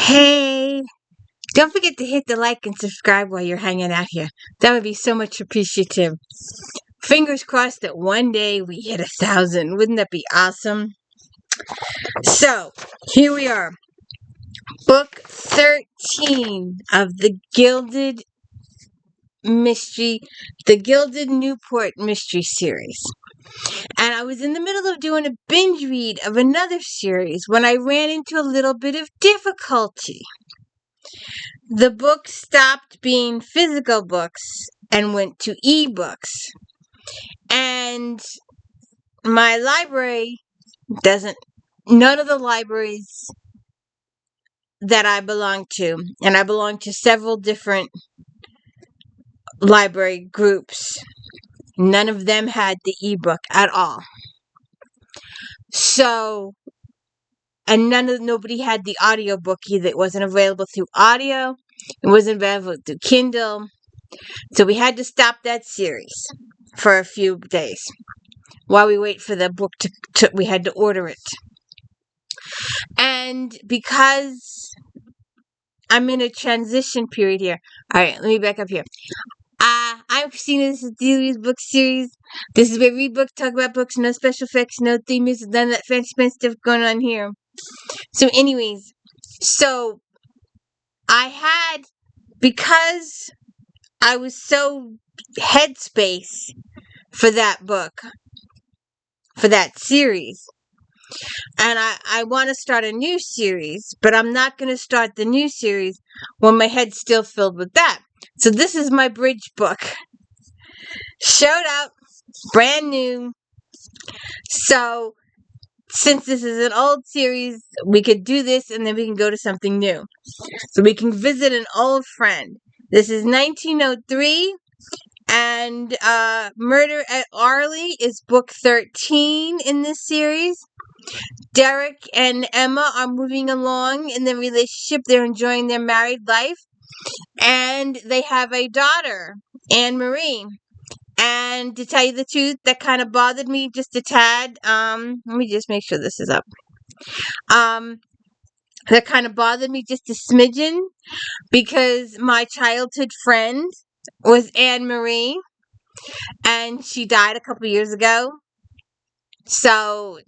Hey, don't forget to hit the like and subscribe while you're hanging out here. That would be so much appreciative. Fingers crossed that one day we hit 1,000. Wouldn't that be awesome? So, here we are. Book 13 of the Gilded Mystery, the Gilded Newport Mystery Series. And I was in the middle of doing a binge read of another series when I ran into a little bit of difficulty. The book stopped being physical books and went to ebooks. And my library none of the libraries that I belong to, and I belong to several different library groups, none of them had the ebook at all. So, and nobody had the audiobook either. It wasn't available through audio. It wasn't available through Kindle. So we had to stop that series for a few days while we wait for the book we had to order it. And because I'm in a transition period here. All right, let me back up here. I'm Christina. This is Delia's book series. This is where we read books, talk about books, no special effects, no theme music, none of that fancy stuff going on here. So anyways, because I was so headspace for that book, for that series, and I want to start a new series, but I'm not going to start the new series when my head's still filled with that. So this is my bridge book. Showed up, brand new. So since this is an old series, we could do this and then we can go to something new. So we can visit an old friend. This is 1903, and Murder at Arleigh is book 13 in this series. Derek and Emma are moving along in their relationship. They're enjoying their married life. And they have a daughter, Anne-Marie. And to tell you the truth, that kind of bothered me just a tad. Let me just make sure this is up. That kind of bothered me just a smidgen because my childhood friend was Anne-Marie. And she died a couple years ago. So,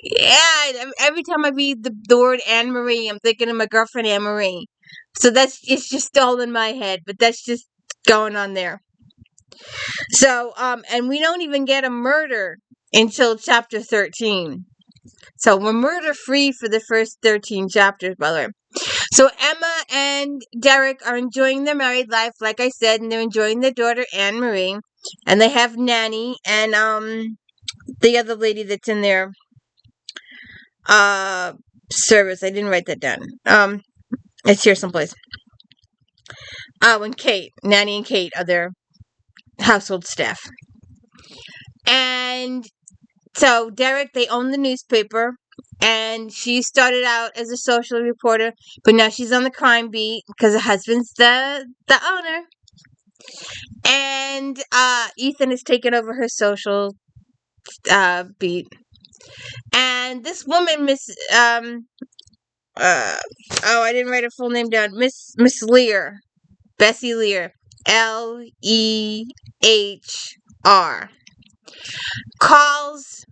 yeah, every time I read the word Anne-Marie, I'm thinking of my girlfriend Anne-Marie. So it's just all in my head, but that's just going on there. So, and we don't even get a murder until chapter 13. So we're murder free for the first 13 chapters, by the way. So Emma and Derek are enjoying their married life, like I said, and they're enjoying their daughter Anne-Marie. And they have Nanny and the other lady that's in their service. I didn't write that down. It's here someplace. And Kate. Nanny and Kate are their household staff. And so Derek, they own the newspaper, and she started out as a social reporter, but now she's on the crime beat because her husband's the owner. And Ethan has taken over her social beat. And this woman, I didn't write her full name down. Miss Lear, Bessie Lear, Lehr, calls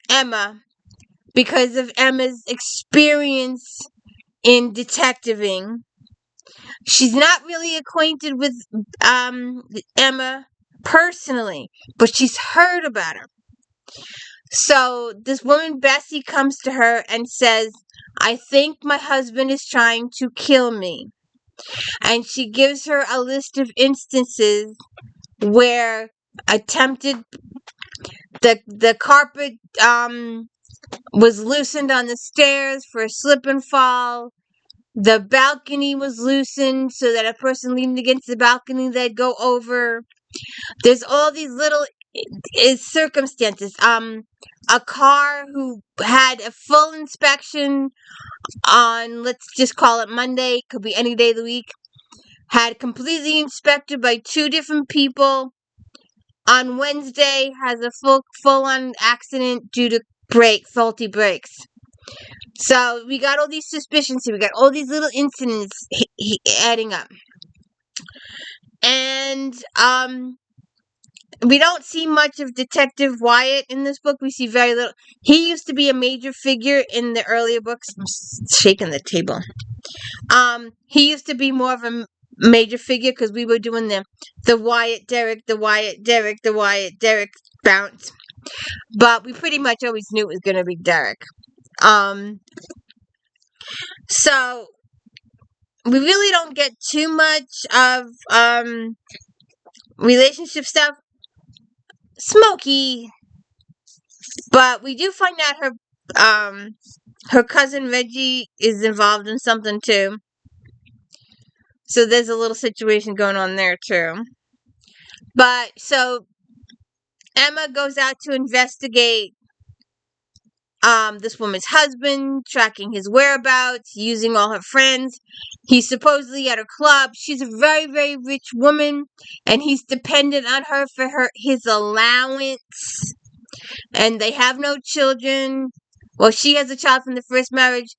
Emma because of Emma's experience in detectiving. She's not really acquainted with Emma personally, but she's heard about her. So this woman, Bessie, comes to her and says, I think my husband is trying to kill me. And she gives her a list of instances where the carpet was loosened on the stairs for a slip and fall. The balcony was loosened so that a person leaning against the balcony, they'd go over. There's all these little circumstances. A car who had a full inspection on, let's just call it Monday, could be any day of the week, had completely inspected by 2 different people. On Wednesday, has a full-on accident due to faulty brakes. So we got all these suspicions here. We got all these little incidents adding up. And we don't see much of Detective Wyatt in this book. We see very little. He used to be a major figure in the earlier books. I'm shaking the table. He used to be more of a major figure because we were doing the Wyatt Derek bounce. But we pretty much always knew it was going to be Derek. So we really don't get too much of relationship stuff. Smoky, but we do find out her cousin Reggie is involved in something too. So there's a little situation going on there too. But so Emma goes out to investigate this woman's husband, tracking his whereabouts, using all her friends. He's supposedly at her club. She's a very, very rich woman, and he's dependent on her for his allowance. And they have no children. Well, she has a child from the first marriage.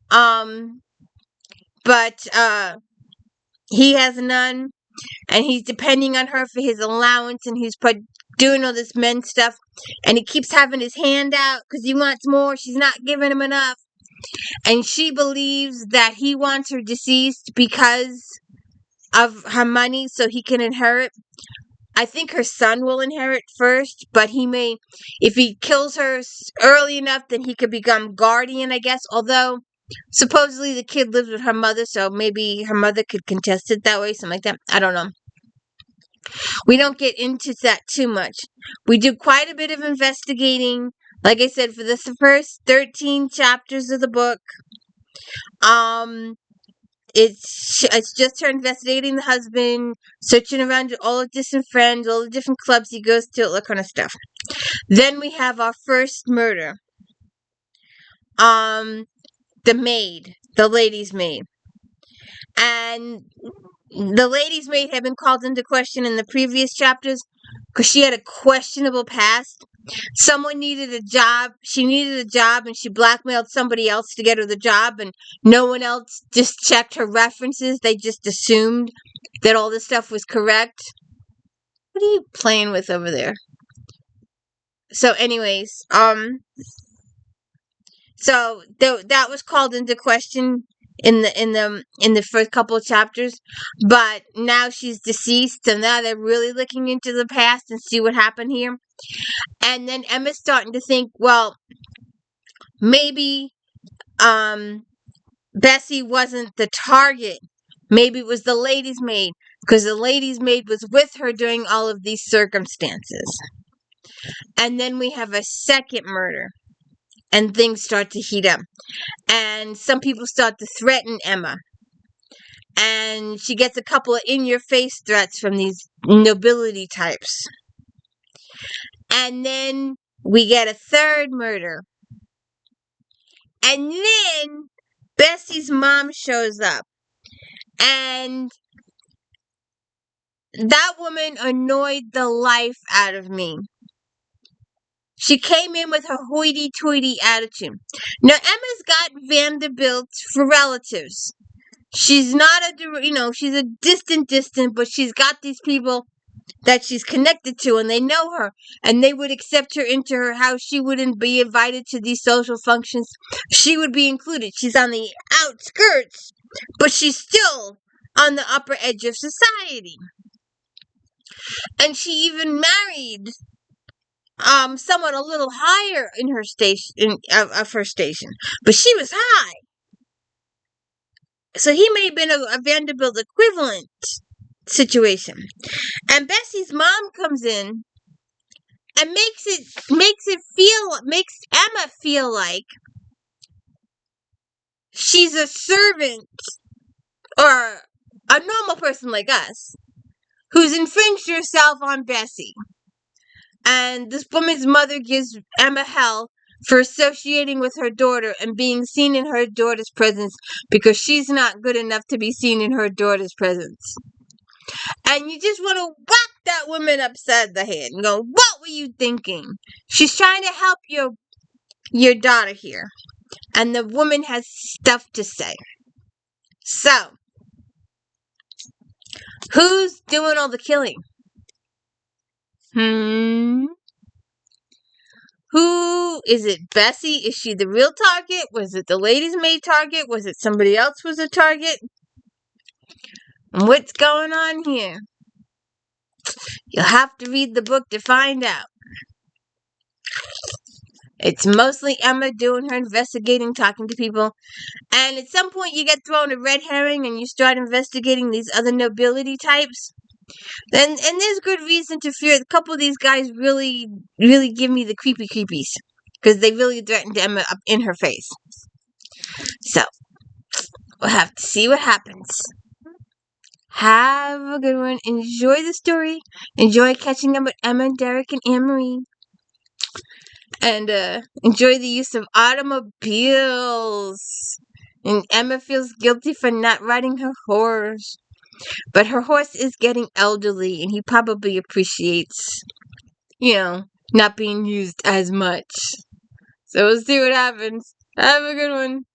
But he has none. And he's depending on her for his allowance, and he's doing all this men stuff. And he keeps having his hand out because he wants more. She's not giving him enough. And she believes that he wants her deceased because of her money so he can inherit. I think her son will inherit first, but he may, if he kills her early enough, then he could become guardian, I guess. Although, supposedly the kid lives with her mother, so maybe her mother could contest it that way, something like that. I don't know. We don't get into that too much. We do quite a bit of investigating. Like I said, for the first 13 chapters of the book, it's just her investigating the husband, searching around all the different friends, all the different clubs he goes to, all that kind of stuff. Then we have our first murder. The maid, the lady's maid. And the lady's maid had been called into question in the previous chapters because she had a questionable past. Someone needed a job. She needed a job, and she blackmailed somebody else to get her the job, and no one else just checked her references. They just assumed that all this stuff was correct. What are you playing with over there? So anyways, so that was called into question in the first couple of chapters, but now she's deceased, so now they're really looking into the past and see what happened here. And then Emma's starting to think, well, maybe Bessie wasn't the target. Maybe it was the lady's maid, because the lady's maid was with her during all of these circumstances. And then we have a second murder, and things start to heat up. And some people start to threaten Emma. And she gets a couple of in-your-face threats from these nobility types. And then we get a third murder. And then Bessie's mom shows up. And that woman annoyed the life out of me. She came in with her hoity-toity attitude. Now, Emma's got Vanderbilts for relatives. She's not she's a distant, but she's got these people that she's connected to, and they know her, and they would accept her into her house. She wouldn't be invited to these social functions. She would be included. She's on the outskirts, but she's still on the upper edge of society. And she even married someone a little higher in her station of her station, but she was high. So he may have been a Vanderbilt equivalent situation. And Bessie's mom comes in and makes Emma feel like she's a servant or a normal person like us who's infringed herself on Bessie. And this woman's mother gives Emma hell for associating with her daughter and being seen in her daughter's presence because she's not good enough to be seen in her daughter's presence. And you just want to whack that woman upside the head and go, what were you thinking? She's trying to help your daughter here. And the woman has stuff to say. So, who's doing all the killing? Who is it? Bessie? Is she the real target? Was it the lady's maid target? Was it somebody else was a target? And what's going on here? You'll have to read the book to find out. It's mostly Emma doing her investigating, talking to people. And at some point you get thrown a red herring and you start investigating these other nobility types. And there's good reason to fear a couple of these guys really give me the creepies. Because they really threatened Emma up in her face. So, we'll have to see what happens. Have a good one. Enjoy the story. Enjoy catching up with Emma, Derek, and Anne-Marie. And enjoy the use of automobiles. And Emma feels guilty for not riding her horse. But her horse is getting elderly, and he probably appreciates, not being used as much. So we'll see what happens. Have a good one.